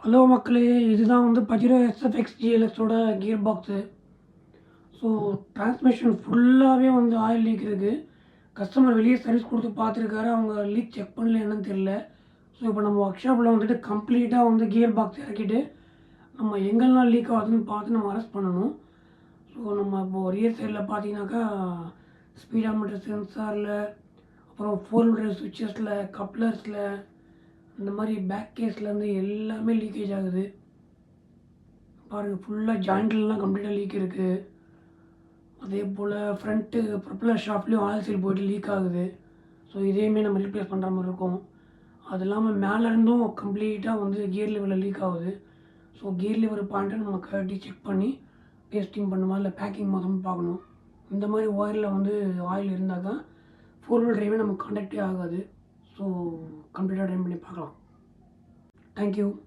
Hello மக்களே, இதுதான் வந்து பஜிரோ எஸ்எஃப்எக்ஸ் ஜிஎல்எக்ஸோட கியர் பாக்ஸு. ஸோ டிரான்ஸ்மிஷன் ஃபுல்லாகவே வந்து ஆயில் லீக் இருக்குது. கஸ்டமர் வெளியே சர்வீஸ் கொடுத்து பார்த்துருக்காரு, அவங்க லீக் செக் பண்ணல என்னன்னு தெரில. ஸோ இப்போ நம்ம ஒர்க் ஷாப்பில் வந்துட்டு கம்ப்ளீட்டாக வந்து கியர் பாக்ஸ் இறக்கிட்டு நம்ம எங்கெல்லாம் லீக் ஆகுதுன்னு பார்த்து நம்ம அரெஸ்ட் பண்ணணும். ஸோ நம்ம இப்போது ரியர் சைடில் பார்த்தீங்கன்னாக்கா ஸ்பீடாமீட்டர் சென்சாரில், அப்புறம் 4 வீலர் சுவிட்சஸில், கப்ளர்ஸில், இந்த மாதிரி பேக் கேஸ்லேருந்து எல்லாமே லீக்கேஜ் ஆகுது. பாருங்கள், ஃபுல்லாக ஜாயிண்ட்லாம் கம்ப்ளீட்டாக லீக் இருக்குது. அதே போல் ஃப்ரண்ட்டு ப்ரொப்பலர் ஷாஃப்ட்லேயும் ஆயில் சீல் போய்ட்டு லீக் ஆகுது. ஸோ இதையுமே நம்ம ரீப்ளேஸ் பண்ணுற மாதிரி இருக்கும். அது இல்லாமல் மேலேருந்தும் கம்ப்ளீட்டாக வந்து கியர் லிவரில் லீக் ஆகுது. ஸோ கியர் லிவர் பாயிண்ட்டை நம்ம கட்டி செக் பண்ணி பேஸ்டிங் பண்ணுமா இல்லை பேக்கிங் மொத்தமாக பார்க்கணும். இந்த மாதிரி ஒயரில் வந்து ஆயில் இருந்தால் தான் 4 வீலர் டிரைவே நமக்கு கான்டாக்டே ஆகாது. ஸோ கம்ப்ளீட்டாக ட்ரைன் பண்ணி பார்க்கலாம். தேங்க்யூ.